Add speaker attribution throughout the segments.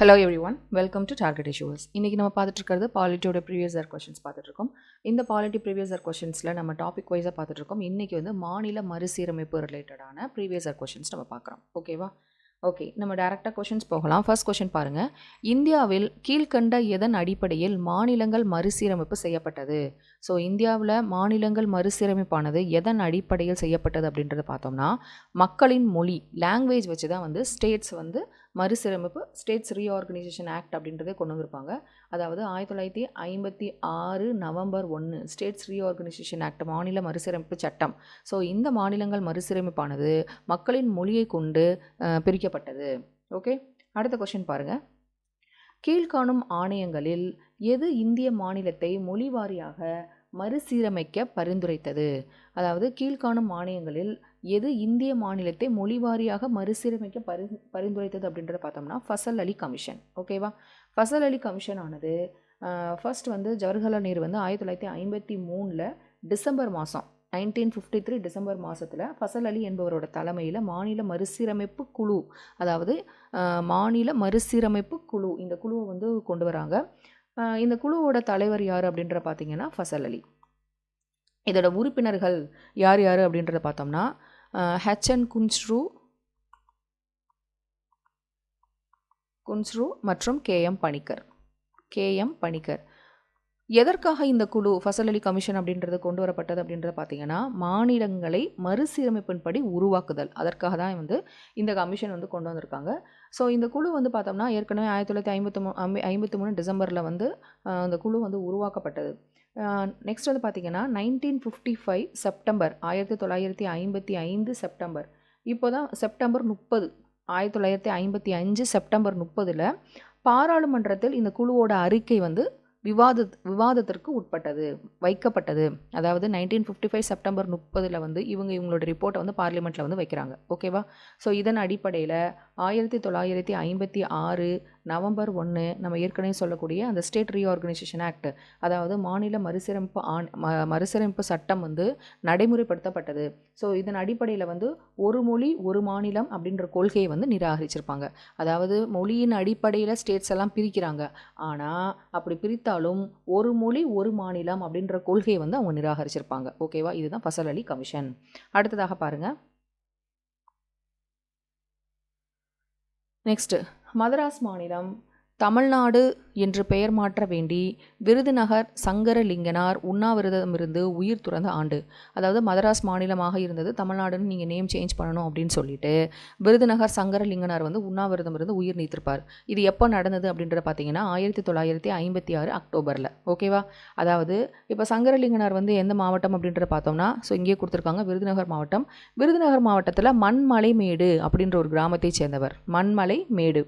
Speaker 1: Hello every one, welcome to target issues. இன்றைக்கி நம்ம பார்த்துட்டு இருக்கிறது பாலிட்டியோட ப்ரீவியஸ் இயர் கொஷின்ஸ் பார்த்துட்ருக்கோம். இந்த பாலிட்டி ப்ரீவியஸ் இயர் கொஷின்ஸில் நம்ம டாபிக் வைஸாக பார்த்துட்ருக்கோம். இன்றைக்கி வந்து மாநில மறுசீரமைப்பு ரிலேட்டடான ப்ரீவியஸ் இயர் கொஷின்ஸ் நம்ம பார்க்குறோம். ஓகேவா? ஓகே, நம்ம டேரெக்டாக கொஷின்ஸ் போகலாம். ஃபர்ஸ்ட் கொஷின் பாருங்கள். இந்தியாவில் கீழ்கண்ட எதன் அடிப்படையில் மாநிலங்கள் மறுசீரமைப்பு செய்யப்பட்டது? ஸோ இந்தியாவில் மாநிலங்கள் மறுசீரமைப்பானது எதன் அடிப்படையில் செய்யப்பட்டது அப்படின்றத பார்த்தோம்னா, மக்களின் மொழி லாங்குவேஜ் வச்சு தான் வந்து ஸ்டேட்ஸ் வந்து மறுசீரமைப்பு, ஸ்டேட்ஸ் ரீஆர்கனைசேஷன் ஆக்ட் அப்படின்றதே கொண்டு வந்திருப்பாங்க. அதாவது 1956 நவம்பர் 1 ஸ்டேட்ஸ் ரீஆர்கனைசேஷன் ஆக்ட், மாநில மறுசீரமைப்பு சட்டம். ஸோ இந்த மாநிலங்கள் மறுசீரமைப்பானது மக்களின் மொழியை கொண்டு பிரிக்கப்பட்டது. ஓகே, அடுத்த கொஸ்டின் பாருங்கள். கீழ்காணும் ஆணையங்களில் எது இந்திய மாநிலத்தை மொழி வாரியாக மறுசீரமைக்க பரிந்துரைத்தது? அதாவது கீழ்காணும் ஆணையங்களில் எது இந்திய மாநிலத்தை மொழி வாரியாக மறுசீரமைக்க பரிந்துரைத்தது அப்படின்றத பார்த்தோம்னா ஃபசல் அலி கமிஷன். ஓகேவா? ஃபசல் அலி கமிஷன் ஆனது ஃபர்ஸ்ட் வந்து ஜவஹர்லால் நேரு வந்து 1953 டிசம்பர் மாதம் 1953 டிசம்பர் மாதத்தில் ஃபசல் அலி என்பவரோட தலைமையில் மாநில மறுசீரமைப்பு குழு, அதாவது மாநில மறுசீரமைப்பு குழு, இந்த குழுவை வந்து கொண்டு வராங்க. இந்த குழுவோட தலைவர் யார் அப்படின்ற பார்த்தீங்கன்னா ஃபசல் அலி. இதோட உறுப்பினர்கள் யார் யார் அப்படின்றத பார்த்தோம்னா ஹெச்என் குன்ஸ்ரு மற்றும் கேஎம் பணிக்கர். எதற்காக இந்த குழு ஃபசல் அலி கமிஷன் அப்படின்றது கொண்டு வரப்பட்டது அப்படின்றத பார்த்தீங்கன்னா, மாநிலங்களை மறுசீரமைப்பின்படி உருவாக்குதல், அதற்காக தான் வந்து இந்த கமிஷன் வந்து கொண்டு வந்திருக்காங்க. ஸோ இந்த குழு வந்து பார்த்தோம்னா ஏற்கனவே 1953 டிசம்பரில் வந்து அந்த குழு வந்து உருவாக்கப்பட்டது. நெக்ஸ்ட் வந்து பார்த்திங்கன்னா 1955 செப்டம்பர் 1955 செப்டம்பர், இப்போ தான் செப்டம்பர் 30 1955 செப்டம்பர் 30 பாராளுமன்றத்தில் இந்த குழுவோட அறிக்கை வந்து விவாதத்திற்கு வைக்கப்பட்டது. அதாவது 1955 செப்டம்பர் 30 வந்து இவங்களோட ரிப்போர்ட்டை வந்து பார்லிமெண்ட்டில் வந்து வைக்கிறாங்க. ஓகேவா? ஸோ இதன் அடிப்படையில் 1956 நவம்பர் 1 நம்ம ஏற்கனவே சொல்லக்கூடிய அந்த ஸ்டேட் ரீஆர்கனைசேஷன் ஆக்ட், அதாவது மாநில மறுசீரமைப்பு சட்டம் வந்து நடைமுறைப்படுத்தப்பட்டது. ஸோ இதன் அடிப்படையில் வந்து ஒரு மொழி ஒரு மாநிலம் அப்படின்ற கொள்கையை வந்து நிராகரிச்சிருப்பாங்க. அதாவது மொழியின் அடிப்படையில் ஸ்டேட்ஸ் எல்லாம் பிரிக்கிறாங்க, ஆனால் அப்படி பிரித்தாலும் ஒரு மொழி ஒரு மாநிலம் அப்படின்ற கொள்கையை வந்து அவங்க நிராகரிச்சிருப்பாங்க. ஓகேவா? இதுதான் ஃபசல் அலி கமிஷன். அடுத்ததாக பாருங்க. நெக்ஸ்ட், மதராஸ் மாநிலம் தமிழ்நாடு என்று பெயர் மாற்ற வேண்டி விருதுநகர் சங்கரலிங்கனார் உண்ணாவிரதமிருந்து உயிர் துறந்த ஆண்டு. அதாவது மதராஸ் மாநிலமாக இருந்தது, தமிழ்நாடுன்னு நீங்கள் நேம் சேஞ்ச் பண்ணணும் அப்படின்னு சொல்லிட்டு விருதுநகர் சங்கரலிங்கனார் வந்து உண்ணாவிரதம் இருந்து உயிர் நீத்திருப்பார். இது எப்போ நடந்தது அப்படின்றத பார்த்தீங்கன்னா 1956 அக்டோபரில். ஓகேவா? அதாவது இப்போ சங்கரலிங்கனார் வந்து எந்த மாவட்டம் அப்படின்றத பார்த்தோம்னா, ஸோ இங்கே கொடுத்துருக்காங்க விருதுநகர் மாவட்டம். விருதுநகர் மாவட்டத்தில் மண்மலைமேடு அப்படின்ற ஒரு கிராமத்தை சேர்ந்தவர், மண்மலைமேடு.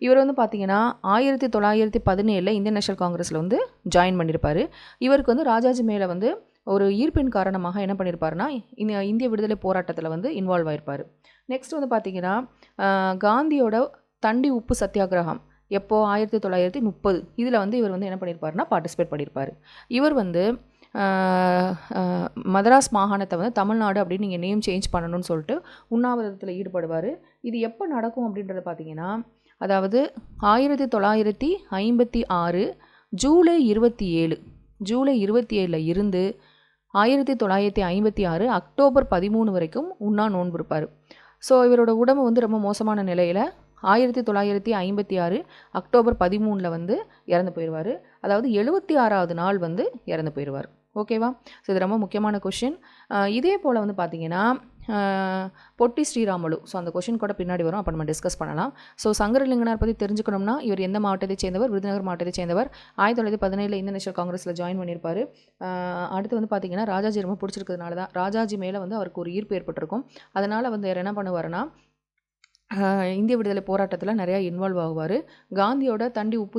Speaker 1: இவர் வந்து பார்த்தீங்கன்னா 1917 இந்தியன் நேஷனல் காங்கிரஸில் வந்து ஜாயின் பண்ணியிருப்பார். இவருக்கு வந்து ராஜாஜி மேலே வந்து ஒரு ஈர்ப்பின் காரணமாக என்ன பண்ணியிருப்பாருன்னா இந்திய விடுதலை போராட்டத்தில் வந்து இன்வால்வ் ஆகிருப்பார். நெக்ஸ்ட் வந்து பார்த்திங்கன்னா காந்தியோட தண்டி உப்பு சத்தியாகிரகம் எப்போ 1930 இதில் வந்து இவர் வந்து என்ன பண்ணியிருப்பாருன்னா பார்ட்டிசிபேட் பண்ணியிருப்பார். இவர் வந்து மதராஸ் மாகாணத்தை வந்து தமிழ்நாடு அப்படின்னு நீங்கள் நேம் சேஞ்ச் பண்ணணும்னு சொல்லிட்டு உண்ணாவிரதத்தில் ஈடுபடுவார். இது எப்போ நடக்கும் அப்படின்றத பார்த்தீங்கன்னா, அதாவது 1956 ஜூலை 27 இருந்து 1956 அக்டோபர் 13 வரைக்கும் உண்ணா நோன்பு இருப்பார். ஸோ இவரோட உடம்பு வந்து ரொம்ப மோசமான நிலையில் 1956 அக்டோபர் 13 வந்து இறந்து போயிடுவார். அதாவது 76வது நாள் வந்து இறந்து போயிடுவார். ஓகேவா? ஸோ இது ரொம்ப முக்கியமான கொஷின். இதே போல் வந்து பார்த்திங்கன்னா பொட்டி ஸ்ரீராமுலு, ஸோ அந்த கொஷின் கூட பின்னாடி வரும், அப்போ நம்ம டிஸ்கஸ் பண்ணலாம். ஸோ சங்கரலிங்கனார் பற்றி தெரிஞ்சுக்கணும்னா இவர் எந்த மாவட்டத்தை சேர்ந்தவர்? விருதுநகர் மாவட்டத்தை சேர்ந்தவர். 1917 இந்தியன் நேஷனல் காங்கிரஸில் ஜாயின் பண்ணியிருப்பார். அடுத்து வந்து பார்த்திங்கன்னா ராஜாஜி ரொம்ப பிடிச்சிருக்கிறதுனால தான், ராஜாஜி மேலே வந்து அவருக்கு ஒரு ஈர்ப்பு ஏற்பட்டிருக்கும். அதனால் வந்து அவர் என்ன பண்ணுவார்னா இந்திய விடுதலை போராட்டத்தில் நிறையா இன்வால்வ் ஆகுவார். காந்தியோட தண்டி உப்பு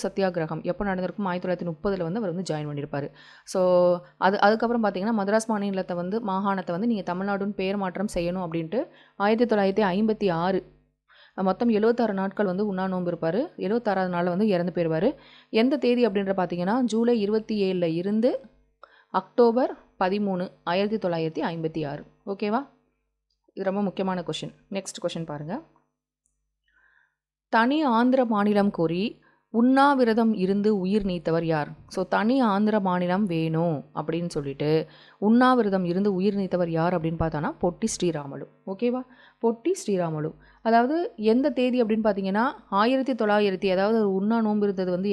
Speaker 1: சத்தியாகிரகம் எப்போ நடந்திருக்கும் 1930 வந்து அவர் வந்து ஜாயின் பண்ணியிருப்பார். ஸோ அதுக்கப்புறம் பார்த்திங்கன்னா மதராஸ் மாகாணத்தை வந்து நீங்கள் தமிழ்நாடுன்னு பெயர் மாற்றம் செய்யணும் அப்படின்ட்டு 1956 மொத்தம் 76 நாட்கள் வந்து உண்ணா நோன்பு இருப்பார். 76வது நாளில் வந்து இறந்து போயிடுவார். எந்த தேதி அப்படின்ற பார்த்திங்கன்னா ஜூலை 27 இருந்து அக்டோபர் 13 1956. ஓகேவா? இது ரொம்ப முக்கியமான கொஷின். நெக்ஸ்ட் கொஷின் பாருங்கள். தனி ஆந்திர மாநிலம் கோரி உண்ணாவிரதம் இருந்து உயிர் நீத்தவர் யார்? ஸோ தனி ஆந்திர மாநிலம் வேணும் அப்படின்னு சொல்லிட்டு உண்ணாவிரதம் இருந்து உயிர் நீத்தவர் யார் அப்படின்னு பார்த்தோன்னா பொட்டி ஸ்ரீராமலு. ஓகேவா? பொட்டி ஸ்ரீராமலு. அதாவது எந்த தேதி அப்படின்னு பார்த்தீங்கன்னா 1900, அதாவது ஒரு உண்ணா நோன்பு இருந்தது வந்து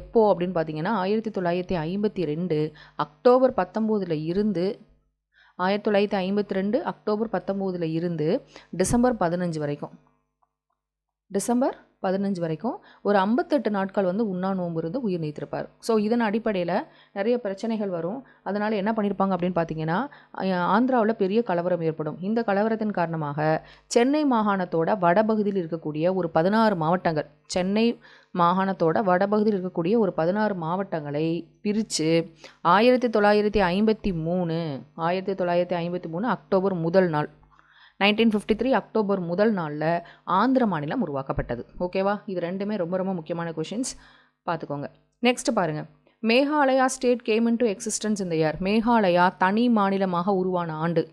Speaker 1: எப்போ அப்படின்னு பார்த்தீங்கன்னா 1952 அக்டோபர் 19 இருந்து 1952 அக்டோபர் 19 இருந்து டிசம்பர் 15 வரைக்கும். டிசம்பர் 15 வரைக்கும் ஒரு 58 நாட்கள் வந்து உண்ணா நோன்பு இருந்து உயிர் நீத்திருப்பார். ஸோ இதன் அடிப்படையில் நிறைய பிரச்சனைகள் வரும். அதனால் என்ன பண்ணியிருப்பாங்க அப்படின்னு பார்த்தீங்கன்னா ஆந்திராவில் பெரிய கலவரம் ஏற்படும். இந்த கலவரத்தின் காரணமாக சென்னை மாகாணத்தோட வடபகுதியில் இருக்கக்கூடிய ஒரு 16 மாவட்டங்கள், சென்னை மாகாணத்தோட வடபகுதியில் இருக்கக்கூடிய ஒரு 16 மாவட்டங்களை பிரித்து 1953 அக்டோபர் முதல் நாள் 1953 அக்டோபர் முதல் நாளில் ஆந்திர மாநிலம் உருவாக்கப்பட்டது. ஓகேவா? இது ரெண்டுமே ரொம்ப ரொம்ப முக்கியமான கொஷின்ஸ், பார்த்துக்கோங்க. நெக்ஸ்ட் பாருங்கள். Meghalaya state game in to existence இந்த இயர். மேகாலயா தனி மாநிலமாக உருவான ஆண்டு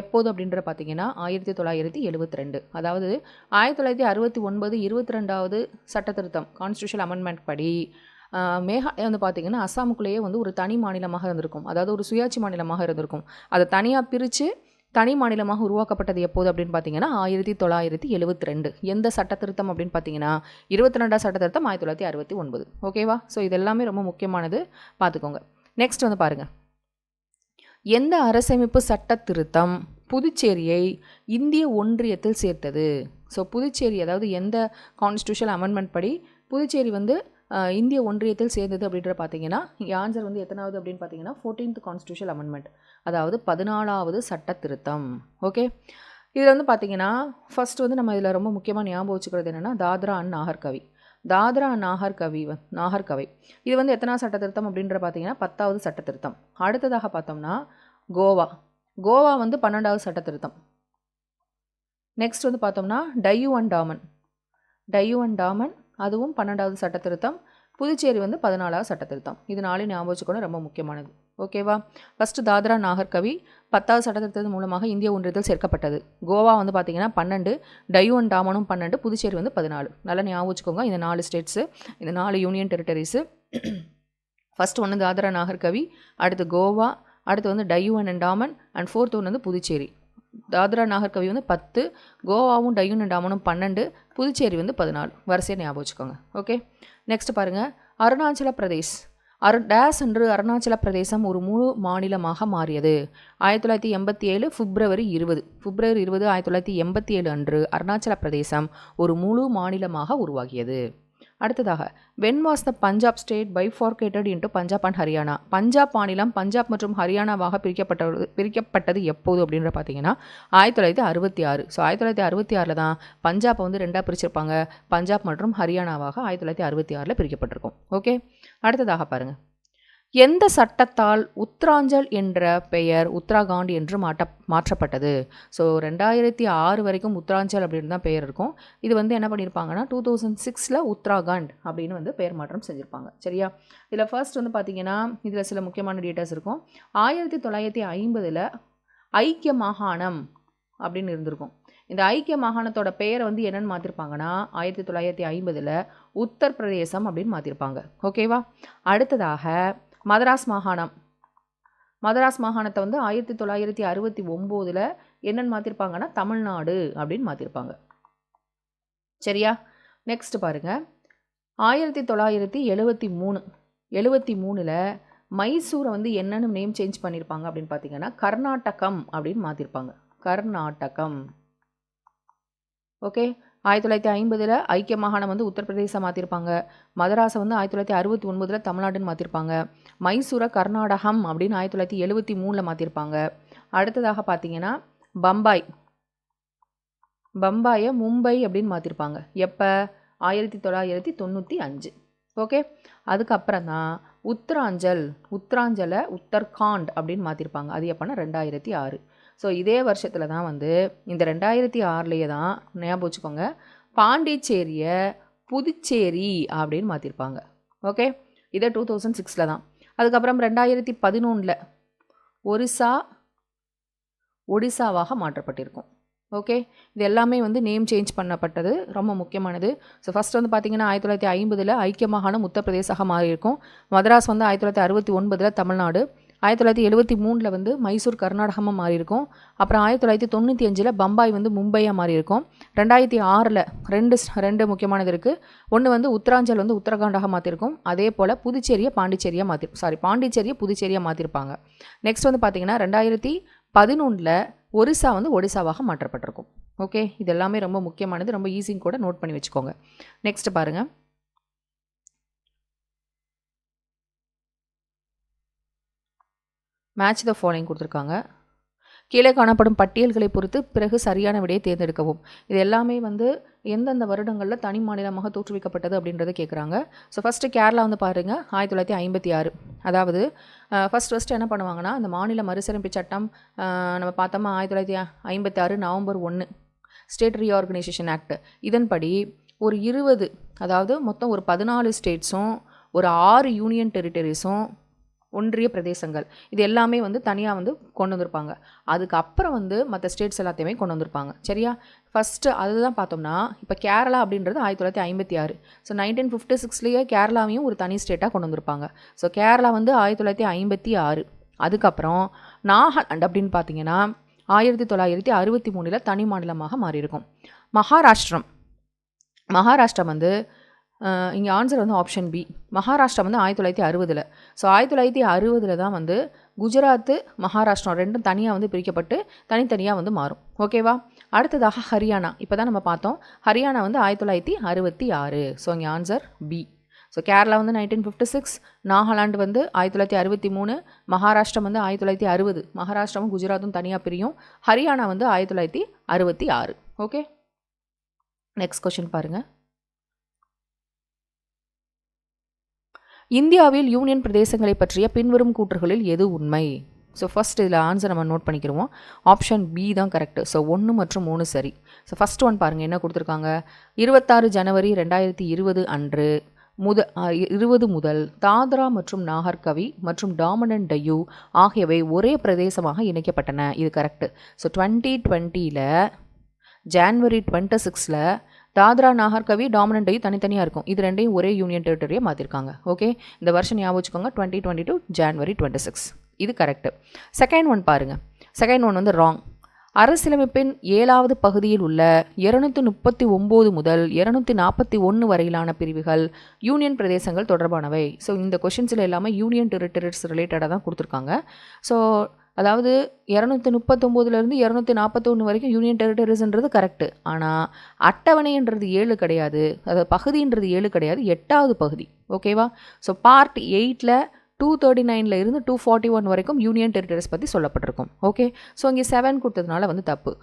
Speaker 1: எப்போது அப்படின்ற பார்த்தீங்கன்னா 1972. அதாவது 1969 22வது சட்ட திருத்தம் கான்ஸ்டியூஷன் அமெண்ட்மெண்ட் படி மேகாலயா வந்து பார்த்திங்கன்னா அஸ்ஸாமுக்குள்ளேயே வந்து ஒரு தனி மாநிலமாக இருந்திருக்கும். அதாவது ஒரு சுயாட்சி மாநிலமாக இருந்திருக்கும். அதை தனியாக பிரித்து தனி மாநிலமாக உருவாக்கப்பட்டது எப்போது அப்படின்னு பார்த்தீங்கன்னா 1972. எந்த சட்ட திருத்தம் அப்படின்னு பார்த்தீங்கன்னா 22வது சட்ட திருத்தம் 1969. ஓகேவா? ஸோ இது எல்லாமே ரொம்ப முக்கியமானது, பார்த்துக்கோங்க. நெக்ஸ்ட் வந்து பாருங்கள். எந்த அரசமைப்பு சட்ட திருத்தம் புதுச்சேரியை இந்திய ஒன்றியத்தில் சேர்த்தது? ஸோ புதுச்சேரி, அதாவது எந்த கான்ஸ்டியூஷன் அமெண்ட்மெண்ட் படி புதுச்சேரி வந்து இந்திய ஒன்றியத்தில் சேர்ந்தது அப்படின்ற பார்த்தீங்கன்னா ஆன்சர் வந்து எத்தனாவது அப்படின்னு பார்த்தீங்கன்னா 14th கான்ஸ்டியூஷன் அமெண்ட்மெண்ட், அதாவது 14வது சட்ட திருத்தம். ஓகே, இதில் வந்து பார்த்தீங்கன்னா ஃபர்ஸ்ட் வந்து நம்ம இதில் ரொம்ப முக்கியமாக ஞாபகம் வச்சுக்கிறது என்னென்னா தாத்ரா அண்ட் நாகர்கவி இது வந்து எத்தனாவது சட்ட திருத்தம் அப்படின்ற பார்த்தீங்கன்னா 10வது சட்ட திருத்தம். அடுத்ததாக பார்த்தோம்னா கோவா வந்து 12வது சட்ட திருத்தம். நெக்ஸ்ட் வந்து பார்த்தோம்னா டையூ அண்ட் டாமன் அதுவும் 12வது சட்ட திருத்தம். புதுச்சேரி வந்து 14வது சட்ட திருத்தம். இது நாளையும் ஞாபகம் வச்சுக்கணும், ரொம்ப முக்கியமானது. ஓகேவா? ஃபஸ்ட்டு தாத்ரா நாகர்கவி 10வது சட்ட திருத்தத்தின் மூலமாக இந்திய ஒன்றியத்தில் சேர்க்கப்பட்டது. கோவா வந்து பார்த்தீங்கன்னா 12, டையூ அண்ட் டாமனும் 12, புதுச்சேரி வந்து 14. நல்லா ஞாபகம் வச்சுக்கோங்க. இந்த 4 ஸ்டேட்ஸு, இந்த 4 யூனியன் டெரிட்டரிஸு. ஃபஸ்ட்டு ஒன்று தாத்ரா நாகர்கவி, அடுத்து கோவா, அடுத்து வந்து Diu and Daman, and 4th ஒன்று வந்து புதுச்சேரி. தாத்ரா நாகர்கவி வந்து 10, கோவாவும் டையூ அண்ட் டாமனும் 12, புதுச்சேரி வந்து 14. வரிசையை ஞாபகம் வச்சுக்கோங்க. ஓகே, நெக்ஸ்ட் பாருங்கள். அருணாச்சல பிரதேஷ் என்று அருணாச்சல பிரதேசம் ஒரு முழு மாநிலமாக மாறியது 1987 பிப்ரவரி 20. 1987 அன்று அருணாச்சல பிரதேசம் ஒரு முழு மாநிலமாக உருவாகியது. அடுத்ததாக, when was the Punjab state bifurcated into Punjab and Haryana? Punjab மாநிலம் பஞ்சாப் மற்றும் ஹரியானாவாக பிரிக்கப்பட்டது எப்போது அப்படின்ற பார்த்தீங்கன்னா 1966. ஸோ 1966 தான் பஞ்சாப்பை வந்து 2ஆக பிரிச்சிருப்பாங்க. பஞ்சாப் மற்றும் ஹரியானாவாக 1966 பிரிக்கப்பட்டிருக்கும். ஓகே, அடுத்ததாக பாருங்கள். எந்த சட்டத்தால் உத்தராஞ்சல் என்ற பெயர் உத்தராகாண்ட் என்று மாற்றப்பட்டது? ஸோ 2006 வரைக்கும் உத்தராஞ்சல் அப்படின்னு தான் பெயர் இருக்கும். இது வந்து என்ன பண்ணியிருப்பாங்கன்னா 2006 உத்தராகாண்ட் அப்படின்னு வந்து பெயர் மாற்றம் செஞ்சுருப்பாங்க. சரியா? இதில் ஃபர்ஸ்ட் வந்து பார்த்தீங்கன்னா இதில் சில முக்கியமான டீட்டெயில்ஸ் இருக்கும். 1950 ஐக்கிய மாகாணம் அப்படின்னு இருந்திருக்கும். இந்த ஐக்கிய மாகாணத்தோட பெயரை வந்து என்னென்னு மாற்றிருப்பாங்கன்னா 1950 உத்தரப்பிரதேசம் அப்படின்னு மாற்றிருப்பாங்க. ஓகேவா? அடுத்ததாக மதராஸ் மாகாணத்தை வந்து 1969 என்னென்னு மாற்றிருப்பாங்கன்னா தமிழ்நாடு அப்படின்னு மாற்றிருப்பாங்க. சரியா? நெக்ஸ்ட் பாருங்கள். 1973 மைசூரை வந்து என்னென்னு நேம் சேஞ்ச் பண்ணியிருப்பாங்க அப்படின்னு பார்த்தீங்கன்னா கர்நாடகம் அப்படின்னு மாற்றிருப்பாங்க. கர்நாடகம். ஓகே, 1950 ஐக்கிய மாகாணம் வந்து உத்தரப்பிரதேசம் மாற்றிருப்பாங்க. மதராஸை வந்து 1969 தமிழ்நாடுன்னு மாற்றிருப்பாங்க. மைசூரை கர்நாடகம் அப்படின்னு 1973 மாற்றிருப்பாங்க. அடுத்ததாக பார்த்தீங்கன்னா பம்பாயை மும்பை அப்படின்னு மாற்றிருப்பாங்க. எப்போ? 1995. ஓகே, அதுக்கப்புறம் தான் உத்தராஞ்சலை உத்தரகாண்ட் அப்படின்னு மாற்றிருப்பாங்க. அது எப்போனா 2006. ஸோ இதே வருஷத்தில் தான் வந்து இந்த 2006 தான் ஞாபகம் வச்சுக்கோங்க பாண்டிச்சேரியை புதுச்சேரி அப்படின்னு மாற்றிருப்பாங்க. ஓகே, இதே 2006 தான். அதுக்கப்புறம் 2011 ஒடிசாவாக மாற்றப்பட்டிருக்கும். ஓகே, இது எல்லாமே வந்து நேம் சேஞ்ச் பண்ணப்பட்டது, ரொம்ப முக்கியமானது. ஸோ ஃபஸ்ட் வந்து பார்த்திங்கன்னா 1950 ஐக்கிய மாகாணம் உத்தரப்பிரதேசமாக மாறி இருக்கும். மதராஸ் வந்து 1969 தமிழ்நாடு, 1973 வந்து மைசூர் கர்நாடகமாக மாறி இருக்கும். அப்புறம் 1995 பம்பாய் வந்து மும்பையாக மாறி இருக்கும். 2006 ரெண்டு முக்கியமானது இருக்குது. ஒன்று வந்து உத்தராஞ்சல் வந்து உத்தரகாண்டாக மாற்றிருக்கும். அதே போல் புதுச்சேரியை பாண்டிச்சேரியை புதுச்சேரியாக மாற்றிருப்பாங்க. நெக்ஸ்ட் வந்து பார்த்திங்கன்னா 2011 ஒரிசா வந்து ஒடிசாவாக மாற்றப்பட்டிருக்கும். ஓகே, இது எல்லாமே ரொம்ப முக்கியமானது, ரொம்ப ஈஸின்னு கூட நோட் பண்ணி வச்சுக்கோங்க. நெக்ஸ்ட் பாருங்கள், மேட்ச் த ஃபாலோயிங் கொடுத்துருக்காங்க. கீழே காணப்படும் பட்டியல்களை பொறுத்து பிறகு சரியான விடையை தேர்ந்தெடுக்கவும். இது எல்லாமே வந்து எந்தெந்த வருடங்களில் தனி மாநிலமாக தோற்றுவிக்கப்பட்டது அப்படின்றத கேட்குறாங்க. ஸோ ஃபஸ்ட்டு கேரளா வந்து பாருங்கள் 1956. அதாவது ஃபஸ்ட்டு என்ன பண்ணுவாங்கன்னா, அந்த மாநில மறுசீரமைப்பு சட்டம் நம்ம பார்த்தோமா 1956 நவம்பர் 1 ஸ்டேட் ரீஆர்கனைசேஷன் ஆக்ட். இதன்படி ஒரு 20, அதாவது மொத்தம் ஒரு 14 ஸ்டேட்ஸும் ஒரு 6 யூனியன் டெரிட்டரிஸும் ஒன்றிய பிரதேசங்கள் இது எல்லாமே வந்து தனியாக வந்து கொண்டு வந்திருப்பாங்க. அதுக்கப்புறம் வந்து மற்ற ஸ்டேட்ஸ் எல்லாத்தையுமே கொண்டு வந்திருப்பாங்க. சரியா, ஃபஸ்ட்டு அதுதான் பார்த்தோம்னா, இப்போ கேரளா அப்படின்றது 1956. ஸோ 1956 கேரளாவையும் ஒரு தனி ஸ்டேட்டாக கொண்டு வந்திருப்பாங்க. ஸோ கேரளா வந்து 1956. அதுக்கப்புறம் நாகாலாந்து அப்படின்னு பார்த்தீங்கன்னா 1963 தனி மாநிலமாக மாறியிருக்கும். மகாராஷ்டிரம் வந்து இங்கே ஆன்சர் வந்து ஆப்ஷன் பி. மகாராஷ்டிரம் வந்து 1960. ஸோ 1960 தான் வந்து குஜராத்து மகாராஷ்டிரம் ரெண்டும் தனியாக வந்து பிரிக்கப்பட்டு தனித்தனியாக வந்து மாறும். ஓகேவா, அடுத்ததாக ஹரியானா. இப்போ தான் நம்ம பார்த்தோம். ஹரியானா வந்து 1966. ஸோ இங்கே ஆன்சர் பி. ஸோ கேரளா வந்து 1956, நாகாலாந்து வந்து 1963, மகாராஷ்டிரம் வந்து 1960. மகாராஷ்டிரமும் குஜராத்தும் தனியாக பிரியும். ஹரியானா வந்து 1966. ஓகே, நெக்ஸ்ட் கொஸ்டின் பாருங்கள். இந்தியாவில் யூனியன் பிரதேசங்களை பற்றிய பின்வரும் கூற்றுகளில் எது உண்மை? ஸோ ஃபஸ்ட் இதில் ஆன்சர் நம்ம நோட் பண்ணிக்கிறோம். ஆப்ஷன் பி தான் கரெக்டு. ஸோ 1 மற்றும் 3 சரி. ஸோ ஃபஸ்ட் ஒன் பாருங்கள் என்ன கொடுத்துருக்காங்க. 26 ஜனவரி 2020 அன்று 20 முதல் தாத்ரா மற்றும் நாகர்கவி மற்றும் டாமன் அண்ட் டையூ ஆகியவை ஒரே பிரதேசமாக இணைக்கப்பட்டன. இது correct. So 2020 January 26 Dadra Nagar Haveli Daman and Diu தனித்தனியாக இருக்கும். இது ரெண்டையும் ஒரே யூனியன் டெரிட்டரியை மாற்றிருக்காங்க. ஓகே, இந்த வருஷம் ஞாபகம் வச்சுக்கோங்க. 2022 ஜான்வரி 26. இது கரெக்டு. செகண்ட் ஒன் பாருங்கள். செகண்ட் ஒன் வந்து ராங். அரசியலமைப்பின் 7வது பகுதியில் உள்ள 239 முதல் 241 வரையிலான பிரிவுகள் யூனியன் பிரதேசங்கள் தொடர்பானவை. ஸோ இந்த கொஷின்ஸில் எல்லாமே யூனியன் டெரிட்டரிஸ் ரிலேட்டடாக தான் கொடுத்துருக்காங்க. ஸோ அதாவது 239 241 வரைக்கும் யூனியன் டெரிட்டரிஸ்ன்றது கரெக்டு. ஆனால் அட்டவணைன்றது 7 கிடையாது, அதாவது பகுதின்றது 7 கிடையாது, 8வது பகுதி. ஓகேவா, ஸோ பார்ட் 8ல் 239 இருந்து 241 வரைக்கும் யூனியன் டெரிட்டரிஸ் பற்றி சொல்லப்பட்டிருக்கும். ஓகே, ஸோ இங்கே 7 கொடுத்ததுனால வந்து தப்பு.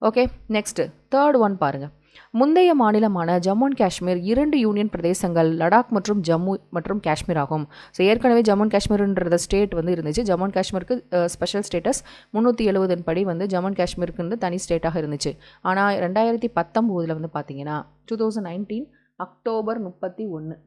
Speaker 1: ஓகே, நெக்ஸ்ட்டு தேர்ட் ஒன் பாருங்கள். முந்தைய மாநிலமான ஜம்மு அண்ட் காஷ்மீர் 2 யூனியன் பிரதேசங்கள் லடாக் மற்றும் ஜம்மு மற்றும் காஷ்மீர் ஆகும். ஸோ ஏற்கனவே ஜம்மு அண்ட் காஷ்மீர்ன்ற ஸ்டேட் வந்து இருந்துச்சு. ஜம்மு அண்ட் காஷ்மீருக்கு ஸ்பெஷல் ஸ்டேட்டஸ் 370 படி வந்து ஜம்மு அண்ட் காஷ்மீருக்கு வந்து தனி ஸ்டேட்டாக இருந்துச்சு. ஆனால் 2019 வந்து பார்த்தீங்கன்னா 2019 அக்டோபர் 31.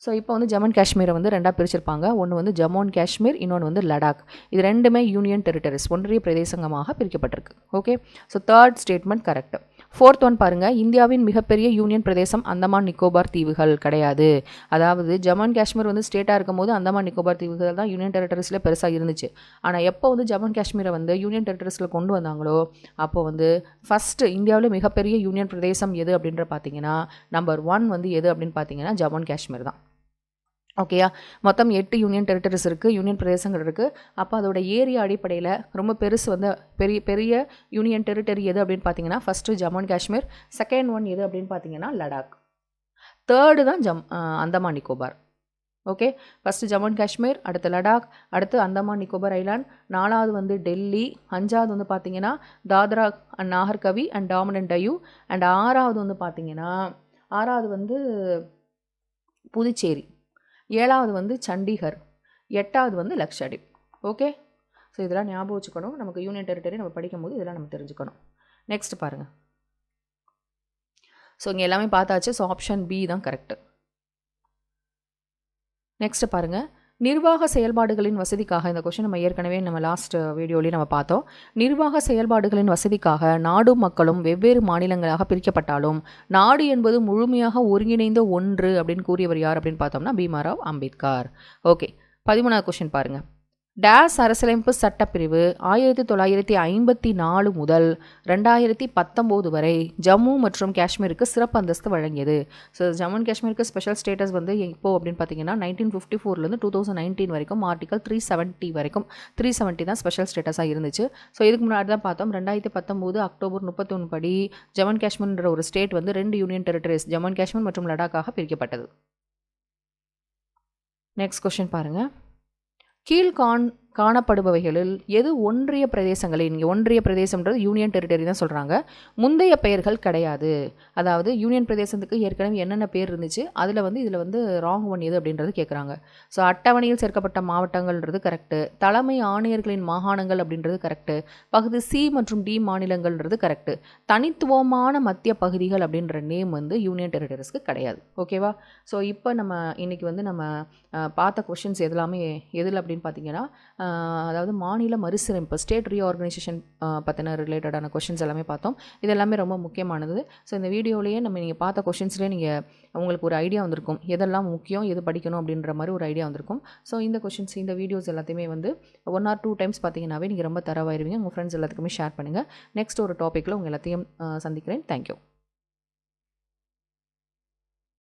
Speaker 1: ஸோ இப்போ வந்து ஜம்மு அண்ட் காஷ்மீரை வந்து ரெண்டாக பிரிச்சிருப்பாங்க. ஒன்று வந்து ஜம்மு அண்ட் காஷ்மீர், இன்னொன்று வந்து லடாக். இது ரெண்டுமே யூனியன் டெரிட்டரிஸ் ஒன்றிய பிரதேசங்கமாக பிரிக்கப்பட்டிருக்கு. Okay, so third statement correct. Fourth one பாருங்கள். இந்தியாவின் மிகப்பெரிய யூனியன் பிரதேசம் அந்தமான் நிக்கோபார் தீவுகள் கிடையாது. அதாவது ஜம்மு அண்ட் காஷ்மீர் வந்து ஸ்டேட்டாக இருக்கும் போது அந்தமான் நிக்கோபார் தீவுகள் தான் யூனியன் டெரிட்டரிஸில் பெருசாக இருந்துச்சு. ஆனால் எப்போ வந்து ஜம்மு அண்ட் காஷ்மீரை வந்து யூனியன் டெரிட்டரிஸில் கொண்டு வந்தாங்களோ அப்போ வந்து ஃபஸ்ட்டு இந்தியாவில் மிகப்பெரிய யூனியன் பிரதேசம் எது அப்படின்ற பார்த்தீங்கன்னா நம்பர் 1 வந்து எது அப்படின்னு பார்த்தீங்கன்னா ஜம்மு அண்ட் காஷ்மீர் தான். ஓகேயா, மொத்தம் 8 யூனியன் டெரிட்டரிஸ் இருக்குது, யூனியன் பிரதேசங்கள் இருக்குது. அப்போ அதோட ஏரியா அடிப்படையில் ரொம்ப பெருசு வந்து பெரிய யூனியன் டெரிட்டரி எது அப்படின்னு பார்த்தீங்கன்னா first Jammu and Kashmir, second one எது அப்படின்னு பார்த்தீங்கன்னா லடாக், தேர்டு தான் Andaman Nicobar. Okay, first Jammu and Kashmir, அடுத்து லடாக், அடுத்து அந்தமான் நிக்கோபார் ஐலாண்ட், 4வது வந்து டெல்லி, 5வது வந்து பார்த்தீங்கன்னா Dadra and Nagar Haveli and Daman and Diu, and 6வது வந்து பார்த்தீங்கன்னா 6வது வந்து புதுச்சேரி, 7வது வந்து சண்டிகர், 8வது வந்து லக்ஷதீப். ஓகே, ஸோ இதெல்லாம் ஞாபகம் வச்சுக்கணும். நமக்கு யூனியன் டெரிட்டரி நம்ம படிக்கும்போது இதெல்லாம் நம்ம தெரிஞ்சுக்கணும். நெக்ஸ்ட் பாருங்கள். ஸோ இங்கே எல்லாமே பார்த்தாச்சு. ஸோ ஆப்ஷன் பி தான் கரெக்டு. நெக்ஸ்ட் பாருங்கள். நிர்வாக செயல்பாடுகளின் வசதிக்காக இந்த கொஷின் நம்ம ஏற்கனவே நம்ம லாஸ்ட் வீடியோலேயே நம்ம பார்த்தோம். நிர்வாக செயல்பாடுகளின் வசதிக்காக நாடும் மக்களும் வெவ்வேறு மாநிலங்களாக பிரிக்கப்பட்டாலும் நாடு என்பது முழுமையாக ஒருங்கிணைந்த ஒன்று அப்படின்னு கூறியவர் யார் அப்படின்னு பார்த்தோம்னா பீமாராவ் அம்பேத்கர். ஓகே, 13வது கொஷின் பாருங்கள். டேஸ் அரசியலமைப்பு சட்டப்பிரிவு 1954 முதல் 2019 வரை ஜம்மு மற்றும் காஷ்மீருக்கு சிறப்பு அந்தஸ்து வழங்கியது. ஸோ ஜம்மு அண்ட் காஷ்மீருக்கு ஸ்பெஷல் ஸ்டேட்டஸ் வந்து எப்போ அப்படின்னு பார்த்தீங்கன்னா 1954 2019 வரைக்கும் ஆர்டிகல் 370 வரைக்கும் 370 தான் ஸ்பெஷல் ஸ்டேட்டஸாக இருந்துச்சு. ஸோ இதுக்கு முன்னாடி தான் பார்த்தோம் 2019 அக்டோபர் 31 படி ஜம்மு அண்ட் காஷ்மீர்ன்ற ஒரு ஸ்டேட் வந்து 2 union territories Jammu and Kashmir மற்றும் லடாக்காக பிரிக்கப்பட்டது. நெக்ஸ்ட் கொஸ்டின் பாருங்கள். காணப்படுபவைகளில் எது ஒன்றிய பிரதேசங்களில், இங்கே ஒன்றிய பிரதேசம்ன்றது யூனியன் டெரிட்டரி தான் சொல்கிறாங்க, முந்தைய பெயர்கள் கிடையாது. அதாவது யூனியன் பிரதேசத்துக்கு ஏற்கனவே என்னென்ன பேர் இருந்துச்சு அதில் வந்து இதில் வந்து ராங் ஒன் எது அப்படின்றது கேட்குறாங்க. ஸோ அட்டவணையில் சேர்க்கப்பட்ட மாவட்டங்கள்ன்றது கரெக்டு, தலைமை ஆணையர்களின் மாகாணங்கள் அப்படின்றது கரெக்டு, பகுதி சி மற்றும் டி மாநிலங்கள்ன்றது கரெக்டு, தனித்துவமான மத்திய பகுதிகள் அப்படின்ற நேம் வந்து யூனியன் டெரிட்டரிஸ்க்கு கிடையாது. ஓகேவா? ஸோ இப்போ நம்ம இன்றைக்கி வந்து நம்ம பார்த்த கொஷின்ஸ் எதெல்லாமே எதில் அப்படின்னு பார்த்தீங்கன்னா அதாவது மாநில மறுசீரமைப்பு ஸ்டேட் ரீஆர்கனைசேஷன் பற்றின ரிலேட்டடான கொஷின்ஸ் எல்லாமே பார்த்தோம். இது எல்லாமே ரொம்ப முக்கியமானது. ஸோ இந்த வீடியோலேயே நீங்கள் பார்த்த கொஷின்ஸ்லேயே நீங்கள் உங்களுக்கு ஒரு ஐடியா வந்திருக்கும் எதெல்லாம் முக்கியம், எது படிக்கணும் அப்படின்ற மாதிரி ஒரு ஐடியா வந்திருக்கும். ஸோ இந்த கொஷின்ஸ் இந்த வீடியோஸ் எல்லாத்தையுமே வந்து 1 or 2 டைம்ஸ் பார்த்தீங்கன்னாவே நீங்கள் ரொம்ப தரவாயிருவீங்க. உங்கள் ஃப்ரெண்ட்ஸ் எல்லாத்துக்குமே ஷேர் பண்ணுங்கள். நெக்ஸ்ட் ஒரு டாப்பிக்கில் உங்கள் எல்லாத்தையும் சந்திக்கிறேன். தேங்க்யூ.